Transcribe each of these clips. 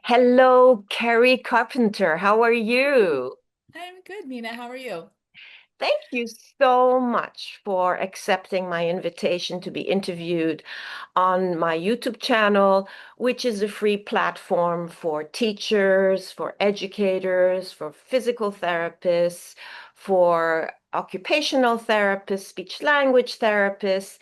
Hello, Kerri Carpenter. How are you? I'm good, Mina. How are you? Thank you so much for accepting my invitation to be interviewed on my YouTube channel, which is a free platform for teachers, for educators, for physical therapists, for occupational therapists, speech language therapists,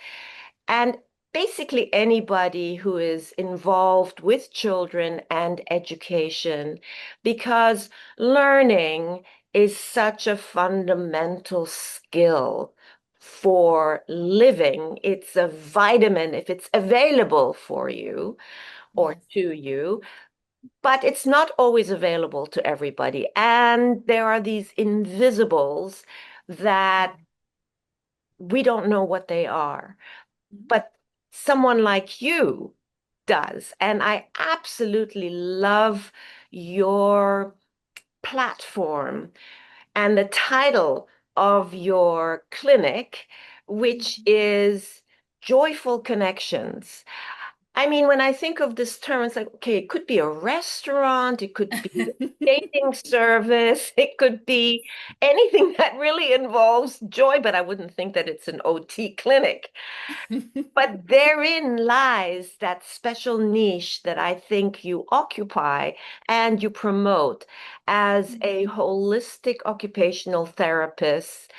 and basically anybody who is involved with children and education, because learning is such a fundamental skill for living. It's a vitamin if it's available for you or Yes. to you, but it's not always available to everybody. And there are these invisibles that we don't know what they are, Mhm. but someone like you does. And I absolutely love your platform and the title of your clinic, which Mhm. is Joyful Connections. I mean, when I think of this term, it's like, okay, it could be a restaurant, it could be a dating service, it could be anything that really involves joy, but I wouldn't think that it's an OT clinic. But therein lies that special niche that I think you occupy and you promote as a holistic occupational therapist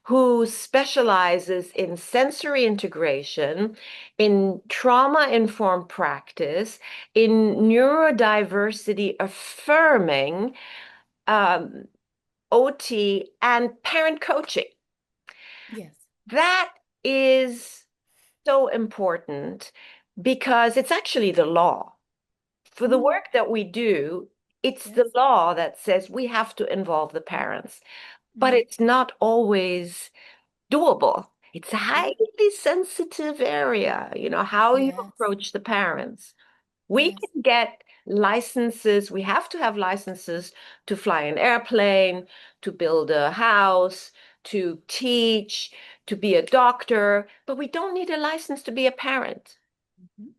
who specializes in sensory integration, in trauma-informed practice, in neurodiversity affirming um, OT, and parent coaching. Yes. That is so important because it's actually the law. For the Mhm. work that we do, it's the Yes. law that says we have to involve the parents, but Mhm. it's not always doable. It's a Yeah. highly sensitive area, how you Yes. approach the parents. We Yes. can get licenses, we have to have licenses to fly an airplane, to build a house, to teach, to be a doctor, but we don't need a license to be a parent. Mhm.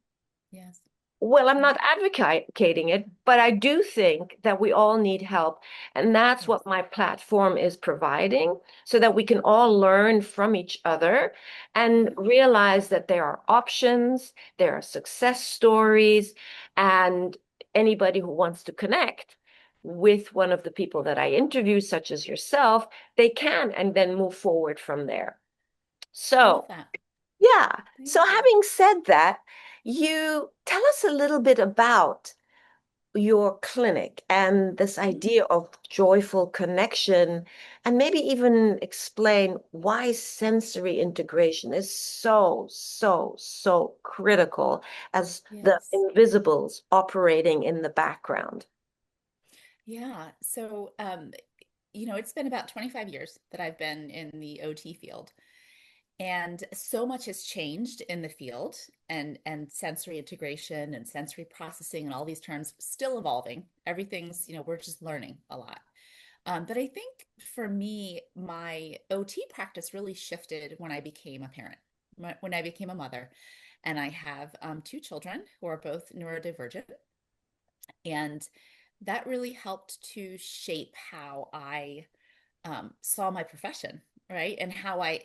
Yes. Well, I'm Yeah. not advocating it, but I do think that we all need help. And that's Yes. what my platform is providing, so that we can all learn from each other and Mhm. realize that there are options, there are success stories, and anybody who wants to connect with one of the people that I interview, such as yourself, they can, and then move forward from there. I love So, that. yeah. So Thank you. having said that, you tell us a little bit about your clinic and this Mhm. idea of joyful connection, and maybe even explain why sensory integration is so, so, so critical as the Yes. invisibles operating in the background. Yeah. So, it's been about 25 years that I've been in the OT field. And so much has changed in the field and sensory integration and sensory processing and all these terms still evolving. Everything's, we're just learning a lot. But I think for me, my OT practice really shifted when I became a parent, when I became a mother. And I have two children who are both neurodivergent. And that really helped to shape how I saw my profession, right? And how I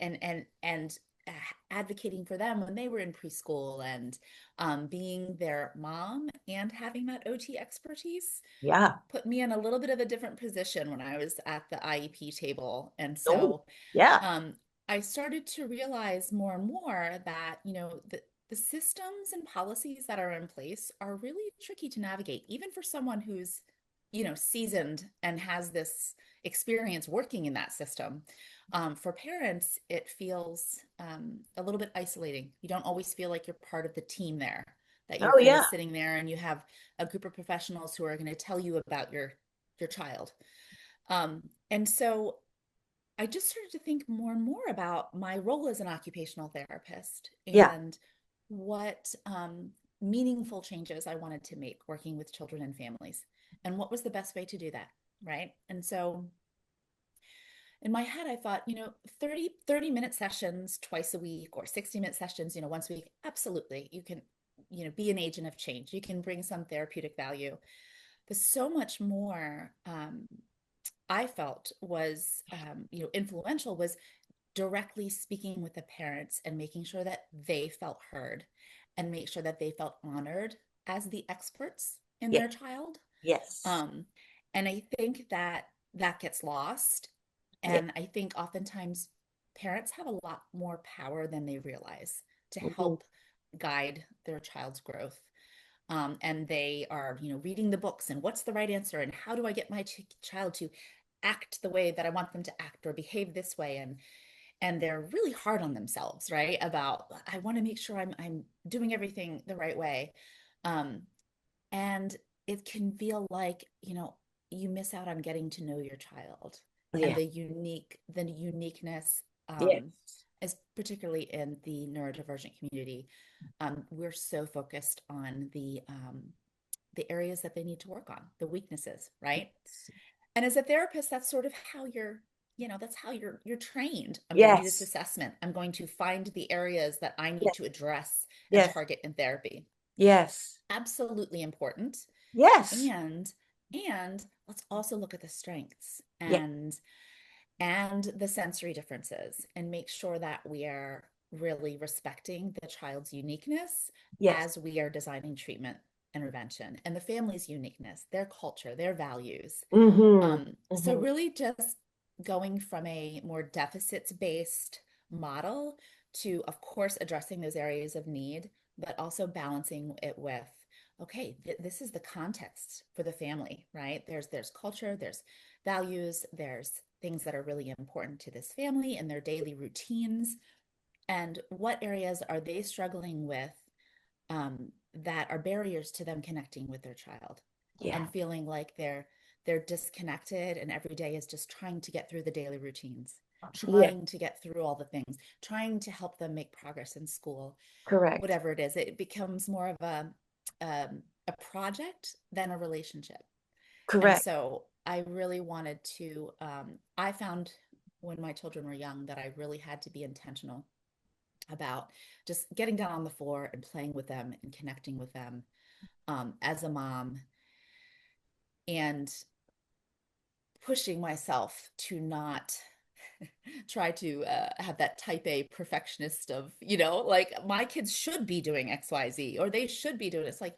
advocating for them when they were in preschool and being their mom and having that OT expertise Yeah. put me in a little bit of a different position when I was at the IEP table. And Oh, so yeah. um, I started to realize more and more that, the systems and policies that are in place are really tricky to navigate, even for someone who's, seasoned and has this experience working in that system. For parents, it feels a little bit isolating. You don't always feel like you're part of the team there, that you're Oh, kind of yeah. sitting there and you have a group of professionals who are going to tell you about your child. And so I just started to think more and more about my role as an occupational therapist Yeah. and what meaningful changes I wanted to make working with children and families, and what was the best way to do that, right? And so in my head, I thought, 30-minute sessions twice a week or 60-minute sessions, once a week. Absolutely. You can. be an agent of change. You can bring some therapeutic value. But so much more I felt was, influential was directly speaking with the parents and making sure that they felt heard and make sure that they felt honored as the experts in Yeah. their child. Yes. Um, and I think that that gets lost. Yeah. And I think oftentimes parents have a lot more power than they realize to Mhm. help guide their child's growth. And they are, reading the books and what's the right answer and how do I get my child to act the way that I want them to act or behave this way. And they're really hard on themselves, right? About I want to make sure I'm doing everything the right way. Um, and it can feel like, you miss out on getting to know your child and Yeah. the uniqueness, Yes. as particularly in the neurodivergent community. We're so focused on the areas that they need to work on, the weaknesses, right? And as a therapist, that's sort of how that's how you're trained. I'm going to do this Yes. assessment. I'm going to find the areas that I need Yes. to address and Yes. target in therapy. Yes. Absolutely important. Yes. And let's also look at the strengths Yes. and the sensory differences and make sure that we are really respecting the child's uniqueness Yes. as we are designing treatment intervention and the family's uniqueness, their culture, their values. Mm-hmm. So Mm-hmm. really just going from a more deficits based model to, of course, addressing those areas of need, but also balancing it with, okay, this is the context for the family, right? There's culture, there's values, there's things that are really important to this family and their daily routines. And what areas are they struggling with, that are barriers to them connecting with their child Yeah. and feeling like they're disconnected and every day is just trying to get through the daily routines, Yeah. trying to get through all the things, trying to help them make progress in school, Correct. whatever it is. It becomes more of a project than a relationship. And Correct. so I really wanted to, I found when my children were young that I really had to be intentional about just getting down on the floor and playing with them and connecting with them, as a mom, and pushing myself to not try to have that type A perfectionist of, like my kids should be doing XYZ or they should be doing it. It's like,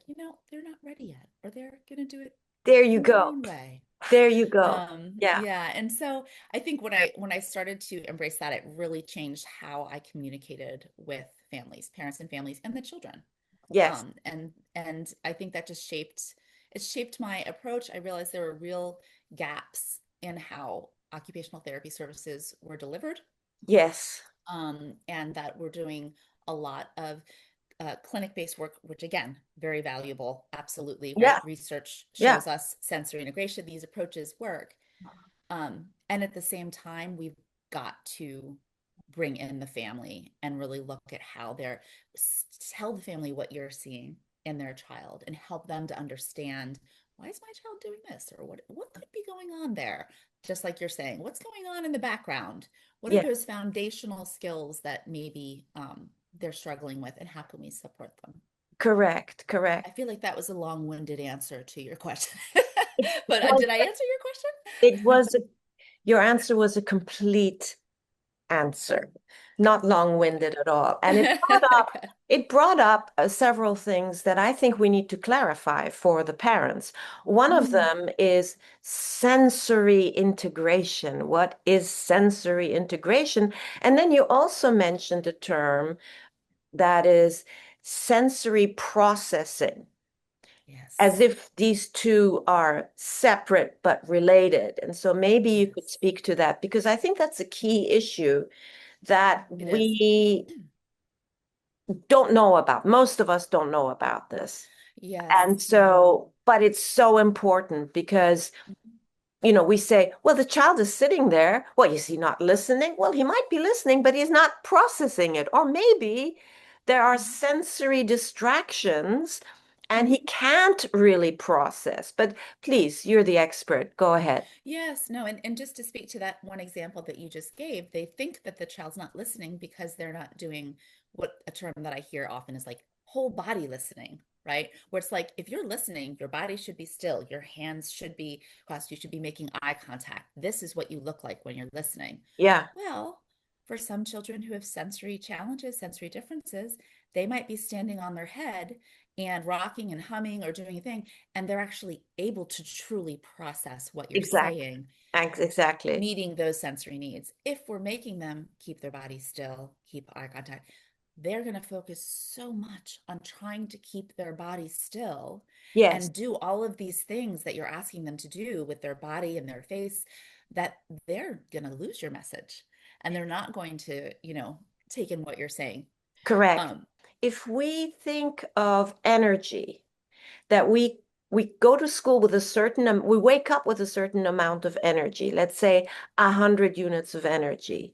they're not ready yet or they're going to do it There you in their go. own way. There you go. Yeah. Yeah. And so I think when I started to embrace that, it really changed how I communicated with families, parents and families and the children. Yes. And I think that just shaped my approach. I realized there were real gaps in how occupational therapy services were delivered, Yes. and that we're doing a lot of clinic-based work, which again, very valuable, absolutely, right? Yeah. Research Yeah. shows us sensory integration, these approaches work. And at the same time, we've got to bring in the family and really look at how they're, tell the family what you're seeing in their child and help them to understand, why is my child doing this, or what could be going on there? Just like you're saying, what's going on in the background? What are Yeah. those foundational skills that maybe they're struggling with, and how can we support them? Correct. I Correct. feel like that was a long-winded answer to your question. It But was, did I answer your it question? was, your answer was a complete answer, not long-winded at all. And Okay. it brought up several things that I think we need to clarify for the parents. One of Mm, them is sensory integration. What is sensory integration? And then you also mentioned a term that is sensory processing, as yes. if these two are separate but related. And so maybe you could Yes. speak to that because I think that's a key issue that It is. we don't know about. Most of us don't know about this. And Yes. Yeah. so, but it's so important because, we say, well, the child is sitting there. Well, is he not listening? Well, he might be listening, but he's not processing it. Or maybe there are Mhm. sensory distractions and he Mhm. can't really process. But please, you're the expert. Go ahead. Yes, no, and just to speak to that one example that you just gave, they think that the child's not listening because they're not doing what a term that I hear often is like whole body listening, right? Where it's like if you're listening, your body should be still, your hands should be crossed, you should be making eye contact. This is what you look like when you're listening. Yeah, Well, for some children who have sensory challenges, sensory differences, they might be standing on their head and rocking and humming or doing a thing, and they're actually able to truly process what you're exactly. saying, Exactly. meeting those sensory needs. If we're making them keep their body still, keep eye contact, they're going to focus so much on trying to keep their body still Yes, and do all of these things that you're asking them to do with their body and their face that they're going to lose your message and they're not going to, take in what you're saying. correct. Um, If we think of energy, that we go to school with a we wake up with a certain amount of energy, let's say 100 units of energy,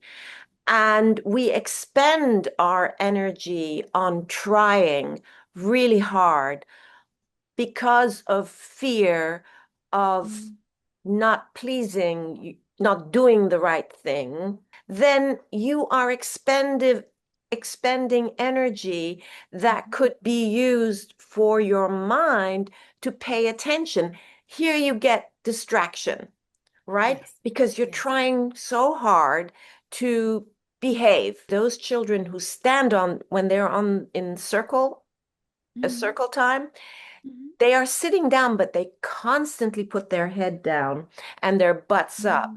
and we expend our energy on trying really hard because of fear of mm, not pleasing, not doing the right thing, then you are expending energy that mhm. could be used for your mind to pay attention. Here you get distraction, right? Yes, Because you're yes. trying so hard to behave. Those children who stand on when they're on in a Hmm. circle time, Hmm. they are sitting down, but they constantly put their head down and their butts up. Hmm.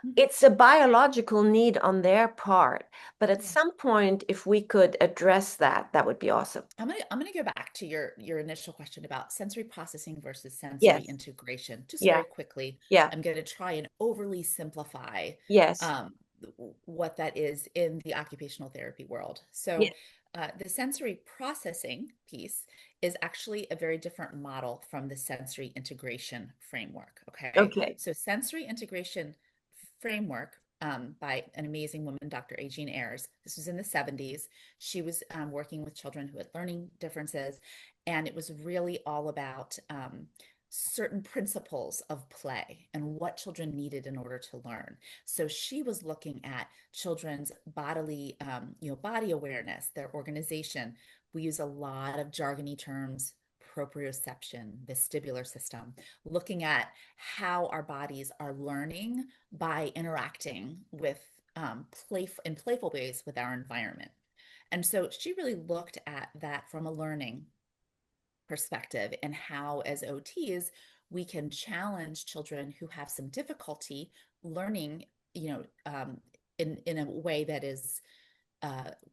Hmm. It's a biological need on their part. But at Yeah. some point, if we could address that, that would be awesome. I'm gonna go back to your initial question about sensory processing versus sensory Yes. integration. Just Yeah. very quickly, Yeah. I'm gonna try and overly simplify Yes. um, what that is in the occupational therapy world. So Yes. the sensory processing piece is actually a very different model from the sensory integration framework. Okay, Okay. so sensory integration framework by an amazing woman, Dr. Jean Ayers. This was in the 70s. She was working with children who had learning differences, and it was really all about certain principles of play and what children needed in order to learn. So she was looking at children's bodily, body awareness, their organization. We use a lot of jargony terms, proprioception, vestibular system, looking at how our bodies are learning by interacting with in playful ways with our environment. And so she really looked at that from a learning perspective and how, as OTs, we can challenge children who have some difficulty learning, in a way that is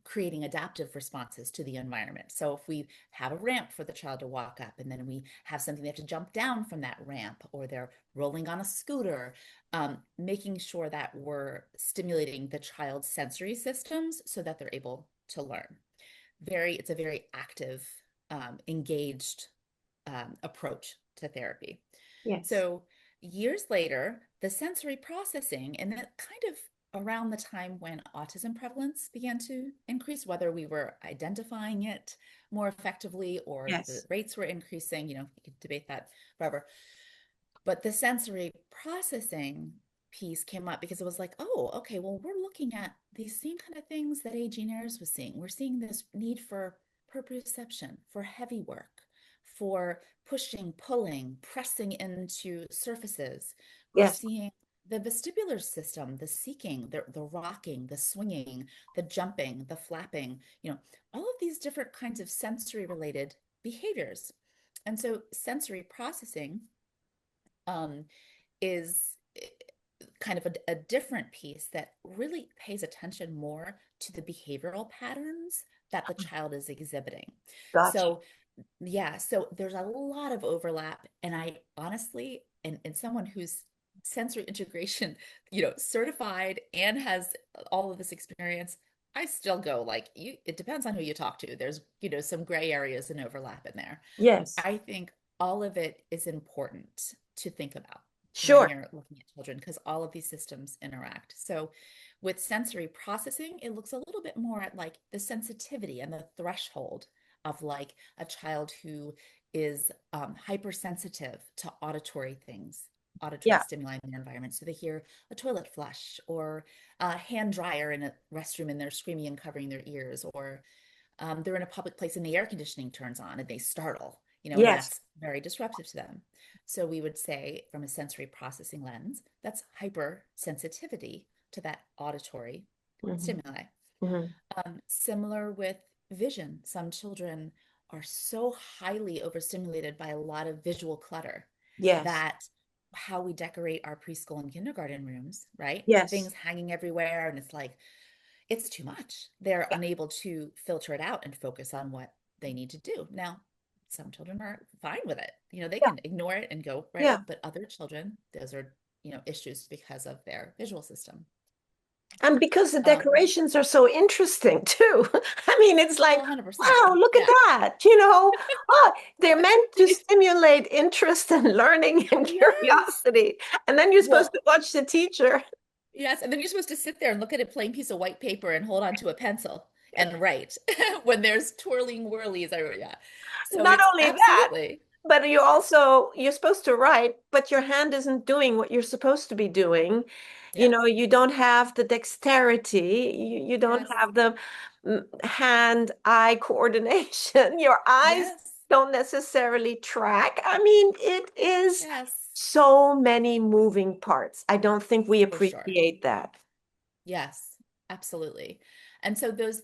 creating adaptive responses to the environment. So if we have a ramp for the child to walk up, and then we have something they have to jump down from that ramp, or they're rolling on a scooter, making sure that we're stimulating the child's sensory systems so that they're able to learn. It's a very active, engaged approach to therapy. Yes. So years later, the sensory processing, and that kind of around the time when autism prevalence began to increase, whether we were identifying it more effectively or the Yes. rates were increasing, you could debate that forever. But the sensory processing piece came up because it was like, oh, okay, well, we're looking at these same kind of things that Jean Ayers was seeing. We're seeing this need for proprioception, for heavy work, for pushing, pulling, pressing into surfaces. We're Yes. seeing the vestibular system, the seeking, the rocking, the swinging, the jumping, the flapping, all of these different kinds of sensory related behaviors. And so sensory processing um, is kind of a different piece that really pays attention more to the behavioral patterns that the child is exhibiting. Gotcha. So, yeah, so there's a lot of overlap. And I honestly, and someone who's sensory integration, certified and has all of this experience, I still go like it depends on who you talk to. There's, some gray areas and overlap in there. Yes. I think all of it is important to think about when Sure. you're looking at children because all of these systems interact. So with sensory processing, it looks a little bit more at like the sensitivity and the threshold of like a child who is hypersensitive to auditory things, auditory Yeah. stimuli in their environment. So they hear a toilet flush or a hand dryer in a restroom and they're screaming and covering their ears, or They're in a public place and the air conditioning turns on and they startle, and Yes. that's very disruptive to them. So we would say, from a sensory processing lens, that's hypersensitivity to that auditory Hmm. stimuli. Hmm. Similar with vision. Some children are so highly overstimulated by a lot of visual clutter Yes. that how we decorate our preschool and kindergarten rooms, right? Yes. Things hanging everywhere, and it's like, it's too much. They're unable to filter it out and focus on what they need to do. Now, some children are fine with it. They Yeah. can ignore it and go right Yeah. on, but other children, those are, issues because of their visual system. And because the Um, decorations are so interesting too. I mean, it's well, like, 100%. wow, look at Yeah. that. Oh, they're meant to stimulate interest and learning and Yes. curiosity. And then you're supposed Well, to watch the teacher. yes. And then you're supposed to sit there and look at a plain piece of white paper and hold on to a pencil and write when there's twirling whirlies. Yeah. So Not it's only that, absolutely. but you're supposed to write, but your hand isn't doing what you're supposed to be doing. Yep. You don't have the dexterity, you don't Yes. have the hand-eye coordination. Your eyes Yes. don't necessarily track. I mean, it is Yes. so many moving parts. I don't think we For sure. appreciate that. Yes, absolutely. And so the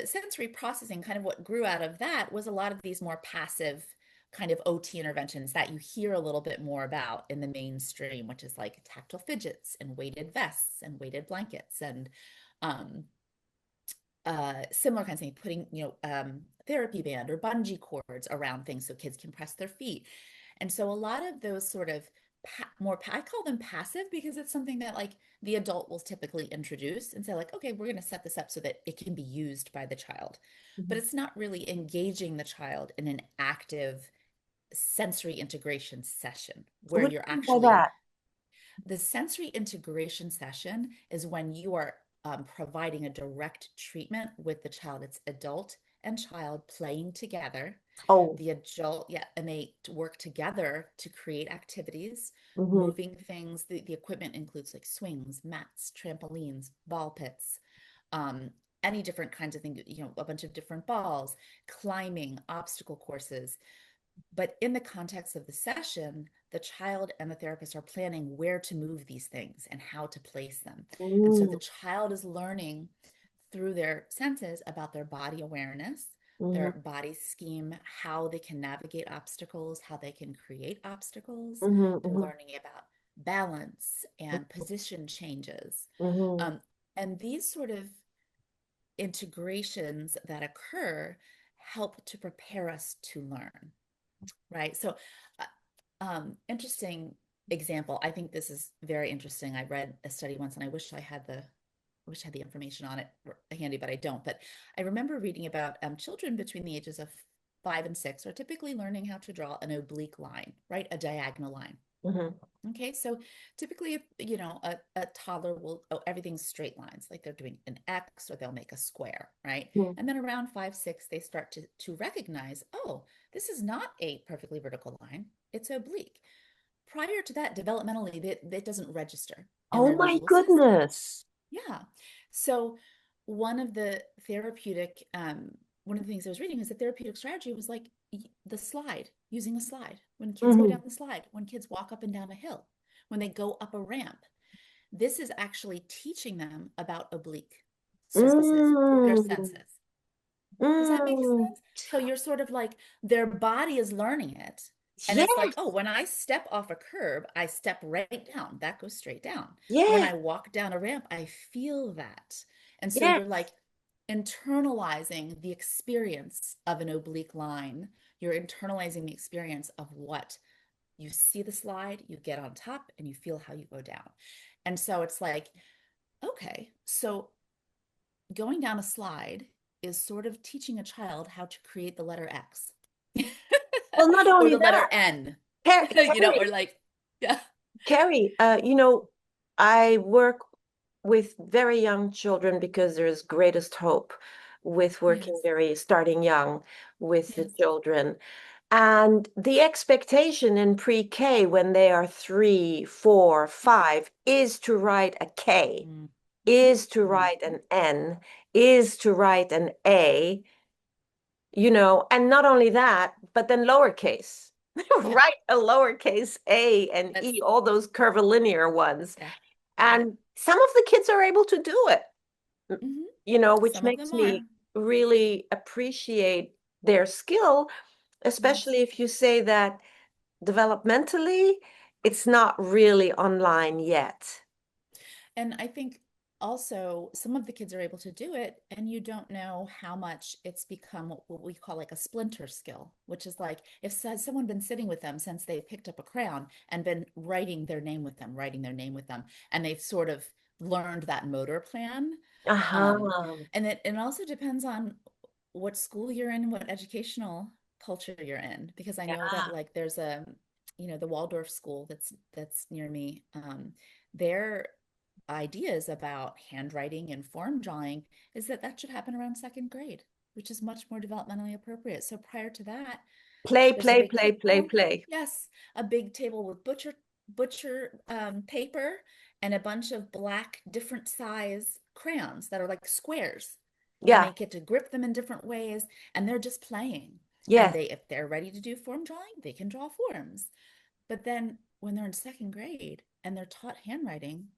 sensory processing, kind of what grew out of that was a lot of these more passive kind of OT interventions that you hear a little bit more about in the mainstream, which is like tactile fidgets and weighted vests and weighted blankets and um, similar kinds of things, putting, therapy band or bungee cords around things so kids can press their feet. And so a lot of those sort of I call them passive because it's something that like the adult will typically introduce and say like, okay, we're going to set this up so that it can be used by the child. But Mhm. it's not really engaging the child in an active sensory integration session where What do you're you mean by actually that? the sensory integration session is when you are providing a direct treatment with the child. It's adult and child playing together. Oh, The adult, yeah, and they work together to create activities, hmm. moving things. The equipment includes like swings, mats, trampolines, ball pits, um, any different kinds of things, a bunch of different balls, climbing, obstacle courses. But in the context of the session, the child and the therapist are planning where to move these things and how to place them. And so the Mm, child is learning through their senses about their body awareness, mhm, their body scheme, how they can navigate obstacles, how they can create obstacles. mhm, They're mhm, learning about balance and position changes. mhm. Um, and these sort of integrations that occur help to prepare us to learn. Right. So, interesting example. I think this is very interesting. I read a study once, and I wish I had the information on it handy, but I don't. But I remember reading about children between the ages of 5 and 6 are typically learning how to draw an oblique line, right? A diagonal line. Mhm. Okay, so typically, a toddler will, oh, everything's straight lines, like they're doing an X or they'll make a square, right? Mhm. And then around 5, 6, they start to recognize, oh, this is not a perfectly vertical line, it's oblique. Prior to that, developmentally, that doesn't register in Oh their my visual system. goodness. Yeah. So one of the therapeutic, one of the things I was reading is the therapeutic strategy was like the slide, using a slide. When kids go down Hmm. the slide, when kids walk up and down a hill, when they go up a ramp, this is actually teaching them about oblique surfaces through their Mm. senses. Does that make Mm. sense? So you're sort of like their body is learning it. And it's like, oh, Yes. when I step off a curb, I step right down. That goes straight down. When Yes. I walk down a ramp, I feel that. And so you're Yes. like internalizing the experience of an oblique line. You're internalizing the experience of what you see the slide, you get on top, and you feel how you go down. And so it's like, okay, so going down a slide is sort of teaching a child how to create the letter X Well, not or only the letter that, N, or Kerri, like, yeah, Kerri, I work with very young children because there's greatest hope with working yes, starting young with the yes, children. And the expectation in pre-K when they are 3, 4, 5 is to write a K, mm, is to mm, write an N, is to write an A. and not only that, but then lowercase. Yeah, Write a lowercase a and that's e, all those curvilinear ones. yeah, yeah. And some of the kids are able to do it, Hmm. which Some of makes them are. me really appreciate their skill, Yes. especially if you say that developmentally, it's not really online yet. And I think also some of the kids are able to do it, and you don't know how much it's become what we call like a splinter skill, which is like if someone been sitting with them since they picked up a crayon and been writing their name with them, and they've sort of learned that motor plan. Um, Uh-huh. and it also depends on what school you're in, what educational culture you're in, because I know that Yeah. like there's the Waldorf school that's near me. Their ideas about handwriting and form drawing is that that should happen around second grade, which is much more developmentally appropriate. So prior to that, Play, there's a play, big play, play, table. play. Yes, a big table with butcher paper and a bunch of black different size crayons that are like squares, and Yeah. they get to grip them in different ways, and they're just playing. And Yes. they, if they're ready to do form drawing, they can draw forms. But then when they're in second grade and they're taught handwriting,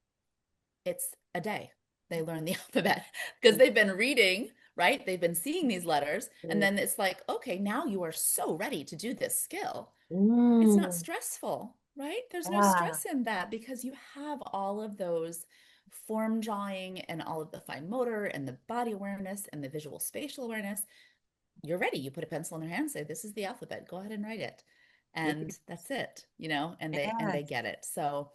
it's a day. They learn the alphabet because they've been reading, right? They've been seeing these letters. And then it's like, okay, now you are so ready to do this skill. It's not Mm. stressful, right? There's no Ah, stress in that because you have all of those form drawing and all of the fine motor and the body awareness and the visual spatial awareness. You're ready. You put a pencil in their hand, say, this is the alphabet. Go ahead and write it. And that's it, and they yes. get it. So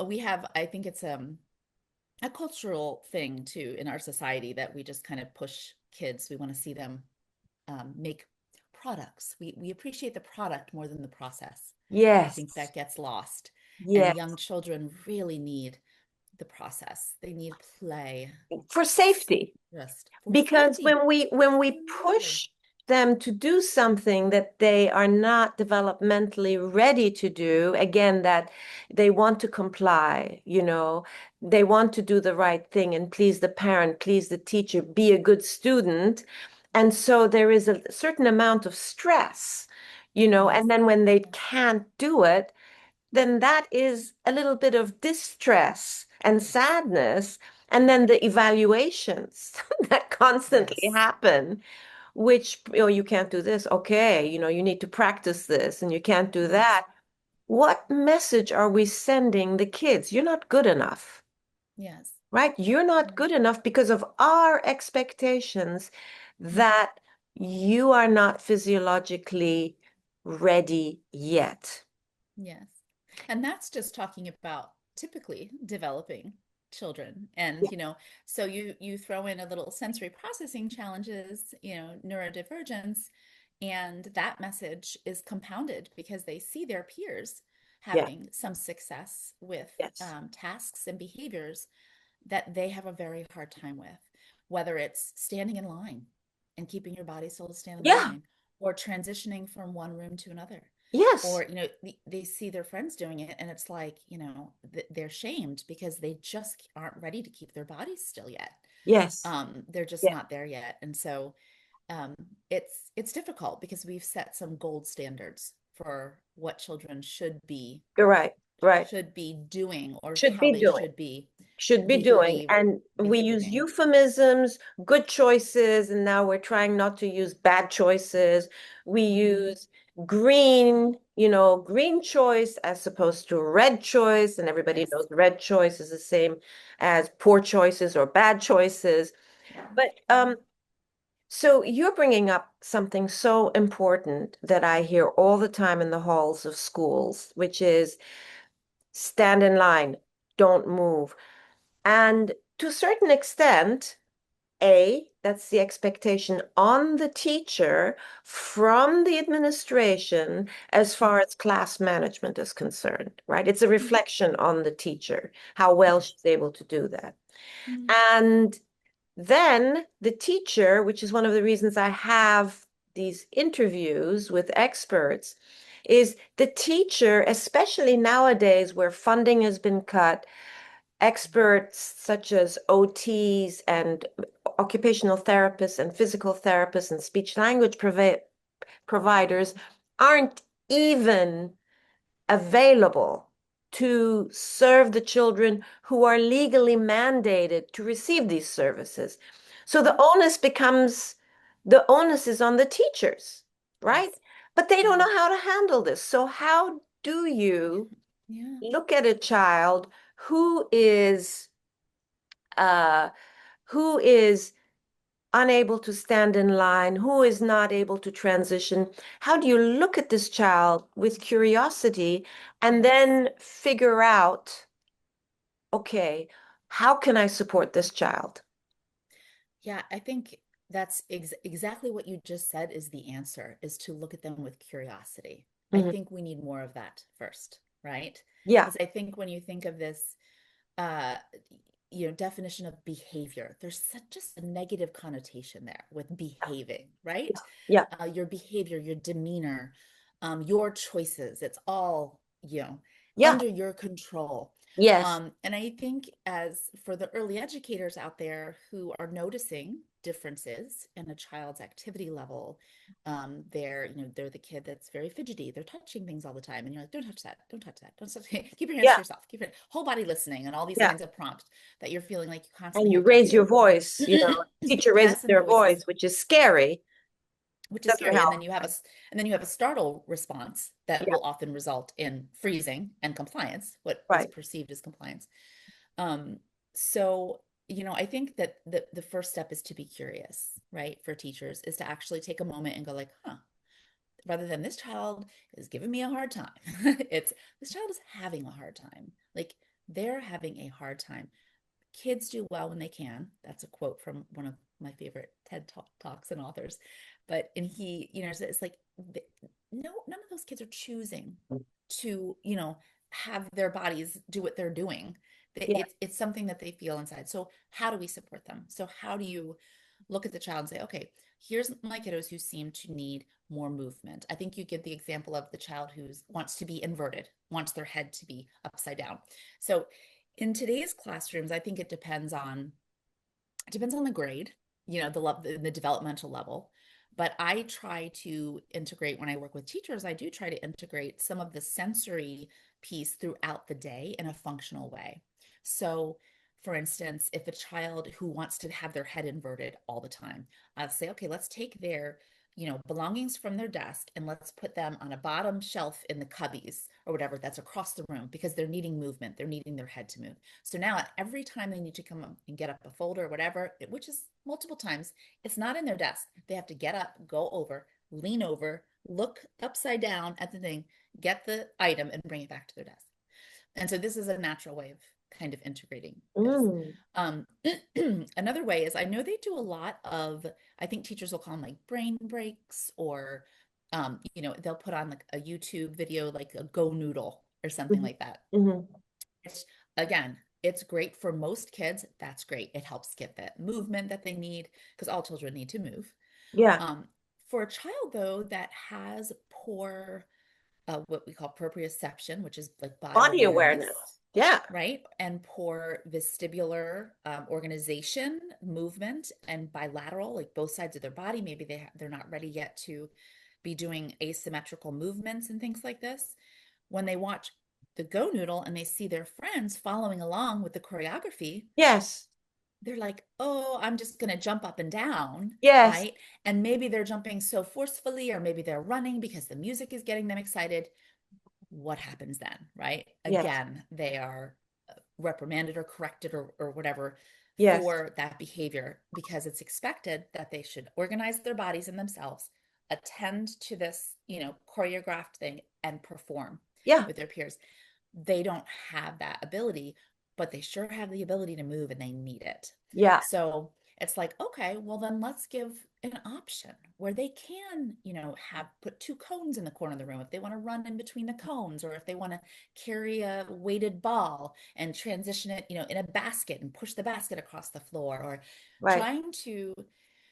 we have, I think it's a cultural thing too in our society that we just kind of push kids. We want to see them make products. We appreciate the product more than the process. And I think Yes. that gets lost. And Yes. young children really need the process. They need play, For safety. just for Because safety. when we Absolutely. push them to do something that they are not developmentally ready to do, again, that they want to comply, they want to do the right thing and please the parent, please the teacher, be a good student. And so there is a certain amount of stress, Yes. and then when they Yes. can't do it, then that is a little bit of distress and Yes. sadness. And then the evaluations that constantly Yes. happen, which, you can't do this. Okay, you need to practice this and you can't do Yes. that. What message are we sending the kids? You're not good enough, Yes. right? You're not Yes. good enough because of our expectations Mhm. that you are not physiologically ready yet. Yes. And that's just talking about typically developing children. Yeah. So you throw in a little sensory processing challenges, neurodivergence, and that message is compounded because they see their peers Yeah. having some success with Yes. tasks and behaviors that they have a very hard time with, whether it's standing in line and keeping your body still to stand in Yeah. line, or transitioning from one room to another, Yes. or they see their friends doing it and it's like they're shamed because they just aren't ready to keep their bodies still yet. Yes. They're just Yeah. not there yet, and so um, it's difficult because we've set some gold standards for what children You're right. Right. should be doing or Should how be they doing. should be Should be doing. legally And we use behaving. euphemisms, good choices, and now we're trying not to use bad choices. We Hmm. use green choice as opposed to red choice, and everybody Yes. knows red choice is the same as poor choices or bad choices. Yeah. But Yeah. so you're bringing up something so important that I hear all the time in the halls of schools, which is stand in line, don't move. And to a certain extent, that's the expectation on the teacher from the administration as far Yes. as class management is concerned, right? It's a Hmm. reflection on the teacher, how well Yes. she's able to do that. Hmm. And then the teacher, which is one of the reasons I have these interviews with experts, is the teacher, especially nowadays where funding has been cut experts such as OTs and occupational therapists and physical therapists and speech language providers aren't even available to serve the children who are legally mandated to receive these services. So the onus is on the teachers, right? Yes. But they don't Yeah. know how to handle this. So how do you Yeah. look at a child uh, who is unable to stand in line, who is not able to transition? How do you look at this child with curiosity and Yes. then figure out, okay, how can I support this child? Yeah, I think that's exactly what you just said is the answer, is to look at them with curiosity. I Mhm. think we need more of that first, right? Yeah, Because I think when you think of this, uh, definition of behavior, there's just a negative connotation there with behaving, right? yeah, Your behavior, your demeanor, your choices, it's all, yeah, under your control. yes, And I think as for the early educators out there who are noticing differences in a child's activity level, they're the kid that's very fidgety. They're touching things all the time, and you're like, don't touch that, don't touch that, don't touch that. Keep your hands to yeah, yourself, keep it whole body listening, and all these yeah. kinds of prompts that you're feeling like you And constantly you have to raise your do. voice, teacher raises Yes, and their voices, voice, which is scary. which is Doesn't scary. help. And then you have a startle response that Yeah, will often result in freezing and compliance, what is right. perceived as compliance. Um, so, I think that the first step is to be curious, right? For teachers is to actually take a moment and go like, huh, rather than this child is giving me a hard time. It's this child is having a hard time. Like they're having a hard time. Kids do well when they can. That's a quote from one of my favorite TED Talks and authors. But and he, it's like no, none of those kids are choosing to, have their bodies do what they're doing. Yeah, It's something that they feel inside. So how do we support them? So how do you look at the child and say, okay, here's my kiddos who seem to need more movement. I think you give the example of the child who wants to be inverted, wants their head to be upside down. So in today's classrooms, I think it depends on the grade, the developmental level. But I try to integrate when I work with teachers, I do try to integrate some of the sensory piece throughout the day in a functional way. So, for instance, if a child who wants to have their head inverted all the time, I'll say, okay, let's take their, belongings from their desk and let's put them on a bottom shelf in the cubbies or whatever that's across the room because they're needing movement. They're needing their head to move. So now every time they need to come up and get up a folder or whatever, which is multiple times, it's not in their desk. They have to get up, go over, lean over, look upside down at the thing, get the item and bring it back to their desk. And so this is a natural way of kind of integrating this. mm, Um, Another way is I know they do a lot of, I think teachers will call them like brain breaks or, they'll put on like a YouTube video, like a go noodle or something mhm, like that. mhm. Which, again, it's great for most kids. That's great. It helps get that movement that they need because all children need to move. Yeah, Um, for a child, though, that has poor what we call proprioception, which is like body body awareness, awareness. Yeah, right? And poor vestibular organization, movement, and bilateral, like both sides of their body. Maybe they're not ready yet to be doing asymmetrical movements and things like this. When they watch the Go Noodle and they see their friends following along with the choreography, yes, they're like, oh, I'm just going to jump up and down, yes, right? And maybe they're jumping so forcefully, or maybe they're running because the music is getting them excited. What happens then, right? yes, Again, they are reprimanded or corrected or whatever yes, for that behavior because it's expected that they should organize their bodies and themselves, attend to this, choreographed thing and perform yeah, with their peers. They don't have that ability, but they sure have the ability to move and they need it. yeah, So it's like, okay, well, then let's give an option where they can, have put two cones in the corner of the room if they want to run in between the cones, or if they want to carry a weighted ball and transition it, in a basket and push the basket across the floor, or right. trying to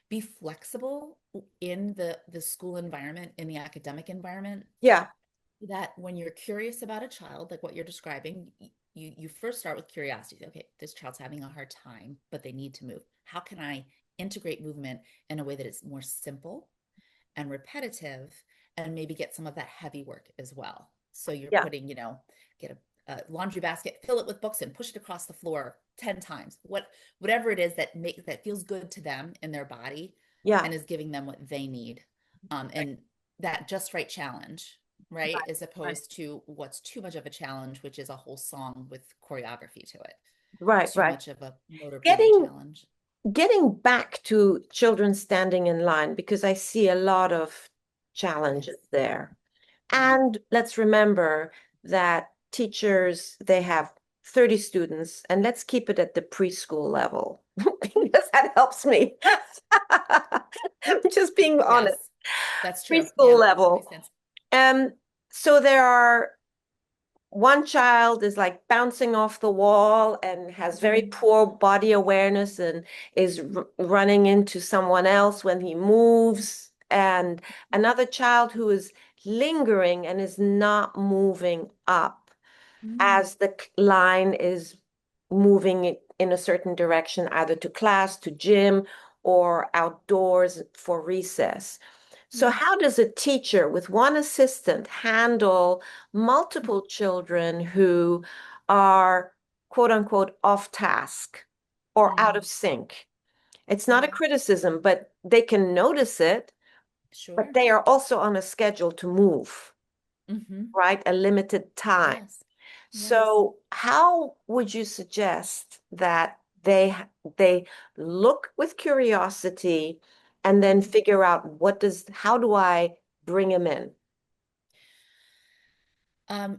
be flexible in the school environment, in the academic environment, Yeah, that when you're curious about a child, like what you're describing, you first start with curiosity. Okay, this child's having a hard time, but they need to move. How can I integrate movement in a way that is more simple and repetitive, and maybe get some of that heavy work as well? So you're Yeah, putting, get a laundry basket, fill it with books, and push it across the floor 10 times. Whatever it is that feels good to them in their body yeah, and is giving them what they need. And that just right challenge, right? As right, opposed to what's too much of a challenge, which is a whole song with choreography to it. right, Too right. much of a motor brain Getting challenge. getting back to children standing in line because I see a lot of Yes. challenges there. Yeah. And let's remember that teachers, they have 30 students, and let's keep it at the preschool level because that helps me. Just being honest, Yes. That's true. preschool Yeah. That makes level. sense. So there are one child is like bouncing off the wall and has very poor body awareness and is running into someone else when he moves, and another child who is lingering and is not moving up Mm, as the line is moving in a certain direction, either to class, to gym, or outdoors for recess. So, yeah. how does a teacher with one assistant handle multiple children who are quote unquote off task or out Mm, of sync? It's not a yeah. criticism, but they can notice it, but Sure. they are also on a schedule to move, Hmm. right? A limited time. Yes. Yes. So, how would you suggest that they look with curiosity and then Mhm. figure out how do I bring him in?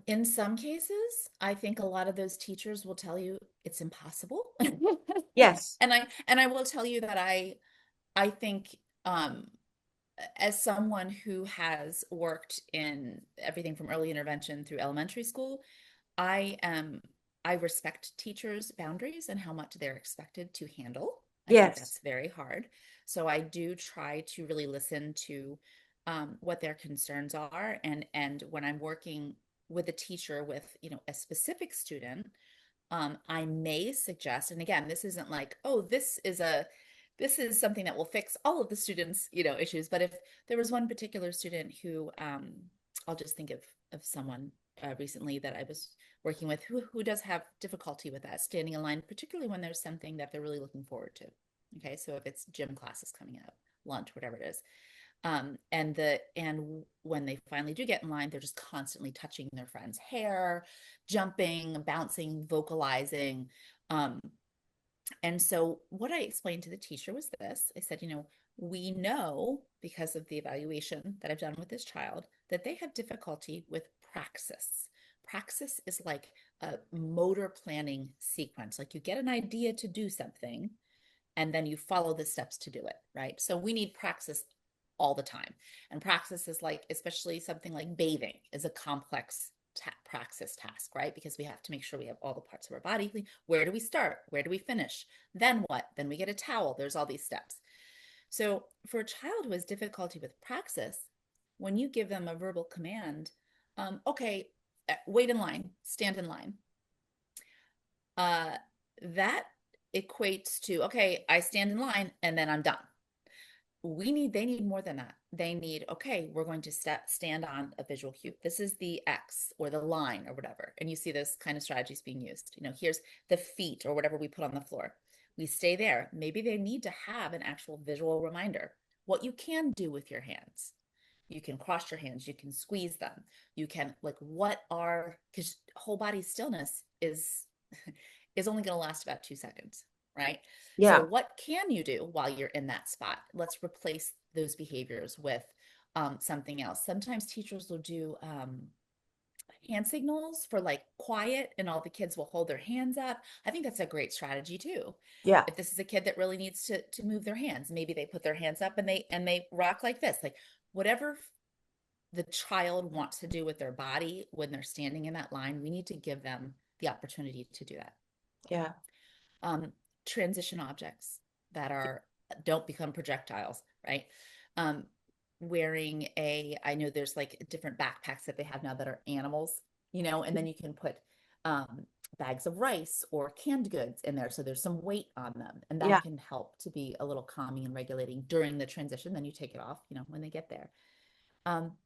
In some cases, I think a lot of those teachers will tell you it's impossible. Yes, And I will tell you that I think as someone who has worked in everything from early intervention through elementary school, I am I respect teachers' boundaries and how much they're expected to handle. I think yes, that's very hard. So I do try to really listen to what their concerns are, and when I'm working with a teacher with a specific student, I may suggest, and again, this isn't like, oh, this is something that will fix all of the students' issues. But if there was one particular student who, I'll just think of someone recently that I was working with who does have difficulty with that standing in line, particularly when there's something that they're really looking forward to. Okay, so if it's gym classes coming up, lunch, whatever it is, and when they finally do get in line, they're just constantly touching their friend's hair, jumping, bouncing, vocalizing. Um, and so what I explained to the teacher was this. I said, we know because of the evaluation that I've done with this child that they have difficulty with praxis. Praxis is like a motor planning sequence. Like you get an idea to do something and then you follow the steps to do it, right? So we need praxis all the time. And praxis is like, especially something like bathing is a complex praxis task, right? Because we have to make sure we have all the parts of our body. Where do we start? Where do we finish? Then what? Then we get a towel. There's all these steps. So for a child who has difficulty with praxis, when you give them a verbal command, okay, wait in line, stand in line, uh, that equates to, okay, I stand in line and then I'm done. They need more than that. They need, okay, we're going to stand on a visual cue. This is the X or the line or whatever. And you see this kind of strategies being used. Here's the feet or whatever we put on the floor. We stay there. Maybe they need to have an actual visual reminder. What you can do with your hands. You can cross your hands, you can squeeze them. You can because whole body stillness is only going to last about 2 seconds, right? So yeah, what can you do while you're in that spot? Let's replace those behaviors with something else. Sometimes teachers will do hand signals for like quiet, and all the kids will hold their hands up. I think that's a great strategy too. yeah, If this is a kid that really needs to move their hands, maybe they put their hands up and they rock like this, like whatever the child wants to do with their body when they're standing in that line. We need to give them the opportunity to do that. yeah, um, Transition objects that are don't become projectiles, right? Um, Wearing I know there's like different backpacks that they have now that are animals, and then you can put bags of rice or canned goods in there. So there's some weight on them. And that Yeah. can help to be a little calming and regulating during the transition. Then you take it off, when they get there. Um,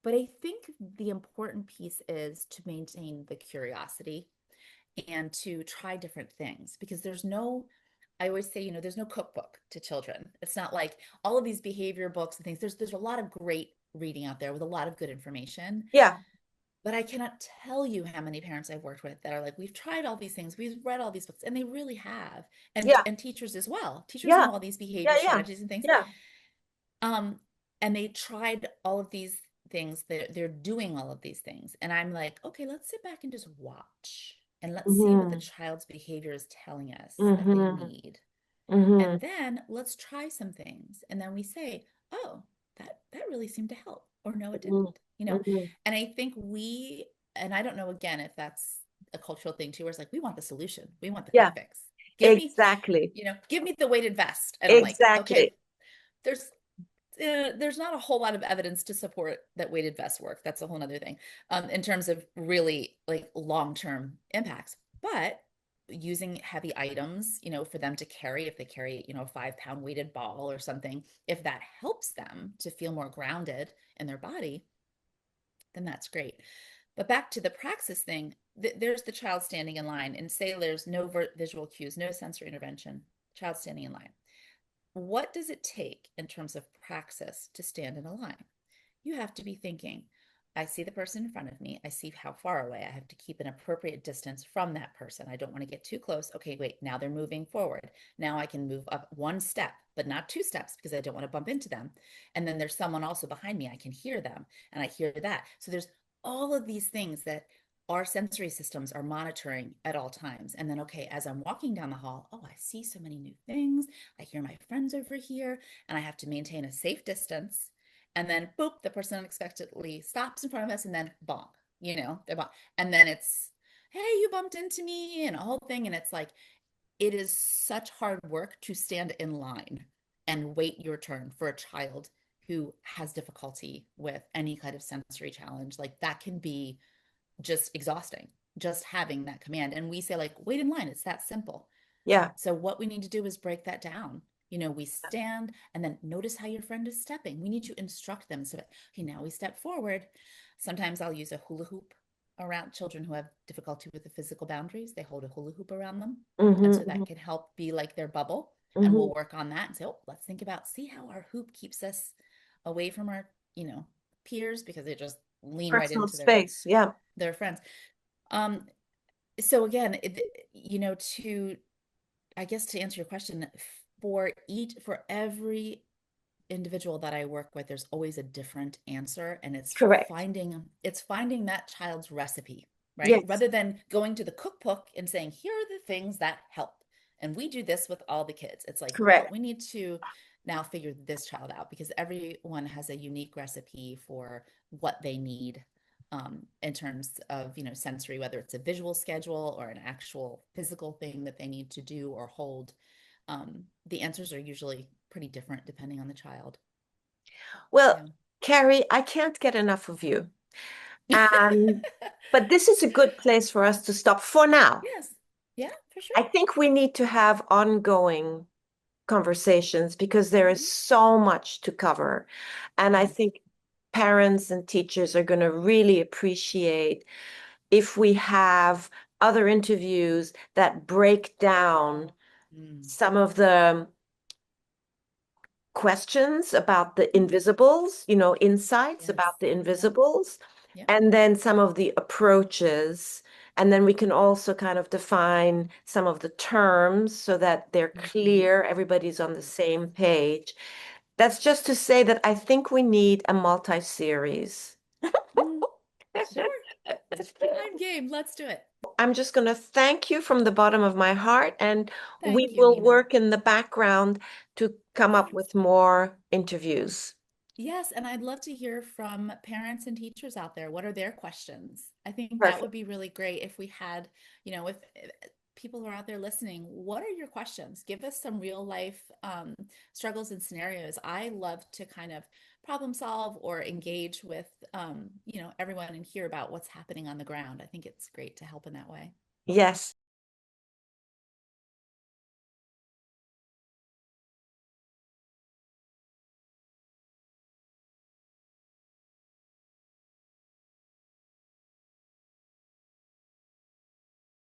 but I think the important piece is to maintain the curiosity and to try different things because I always say, there's no cookbook to children. It's not like all of these behavior books and things. There's a lot of great reading out there with a lot of good information. Yeah. But I cannot tell you how many parents I've worked with that are like, we've tried all these things, we've read all these books, and they really have. And Yeah. and teachers as well. Teachers Yeah. know all these behavior Yeah. Yeah. strategies and things. Yeah. Um, and they tried all of these things. They're doing all of these things. And I'm like, okay, let's sit back and just watch. And let's see what the Mm-hmm. child's behavior is telling us that they Mm-hmm. need. Mm-hmm. And then let's try some things. And then we say, oh, that really seemed to help. Or no, it Mm-hmm. didn't. Mm-hmm. And I think and I don't know again if that's a cultural thing too, where it's like, we want the solution. We want the quick Yeah. fix. Give me, Exactly. give me the weighted vest. And I'm like, okay, Exactly. there's there's not a whole lot of evidence to support that weighted vests work. That's a whole nother thing, in terms of really like long-term impacts. But using heavy items, for them to carry, if they carry, a 5 pound weighted ball or something, if that helps them to feel more grounded in their body, then that's great. But back to the praxis thing, there's the child standing in line, and say there's no visual cues, no sensory intervention, child standing in line. What does it take in terms of praxis to stand in a line? You have to be thinking, I see the person in front of me. I see how far away. I have to keep an appropriate distance from that person. I don't want to get too close. Okay, wait, now they're moving forward. Now I can move up one step, but not two steps because I don't want to bump into them. And then there's someone also behind me. I can hear them and I hear that. So there's all of these things that our sensory systems are monitoring at all times. And then, okay, as I'm walking down the hall, oh, I see so many new things. I hear my friends over here, and I have to maintain a safe distance. And then, boop, the person unexpectedly stops in front of us, and then bonk, they're bonk. And then it's, hey, you bumped into me, and a whole thing. And it's like, it is such hard work to stand in line and wait your turn for a child who has difficulty with any kind of sensory challenge. Like, that can be just exhausting, just having that command. And we say, like, wait in line. It's that simple. Yeah. So what we need to do is break that down. We stand and then notice how your friend is stepping. We need to instruct them. So, okay, now we step forward. Sometimes I'll use a hula hoop around children who have difficulty with the physical boundaries. They hold a hula hoop around them. And so that Mm-hmm. can help be like their bubble. And Mm-hmm. we'll work on that and say, oh, let's think about, see how our hoop keeps us away from our, peers because they just lean right Personal into their space. Yeah. friends. Um, so again, to I guess to answer your question, for every individual that I work with, there's always a different answer, and Correct. it's finding that child's recipe, right? Yes. Rather than going to the cookbook and saying, here are the things that help. And we do this with all the kids. It's like, well, Correct. we need to now figure this child out because everyone has a unique recipe for what they need, in terms of, sensory, whether it's a visual schedule or an actual physical thing that they need to do or hold. The answers are usually pretty different depending on the child. Well, Yeah. Kerri, I can't get enough of you. And but this is a good place for us to stop for now. Yes. Yeah, for I sure. think we need to have ongoing conversations because there is Hmm. so much to cover. And I Yes. think parents and teachers are going to really appreciate if we have other interviews that break down Mm. some of the questions about the Hmm. invisibles, insights Yes. about the Yep. invisibles, Yep. and then some of the approaches. And then we can also kind of define some of the terms so that they're Hmm. clear, everybody's on the same page. That's just to say that I think we need a multi-series. Mm. Sure. I'm game. Let's do it. I'm just going to thank you from the bottom of my heart, and we Thank you, will Mina. work in the background to come up Yes. with more interviews. Yes, and I'd love to hear from parents and teachers out there. What are their questions? I think that would Perfect. be really great if we had, if people who are out there listening, what are your questions? Give us some real life, struggles and scenarios. I love to kind of problem solve or engage with, everyone and hear about what's happening on the ground. I think it's great to help in that way. Yes.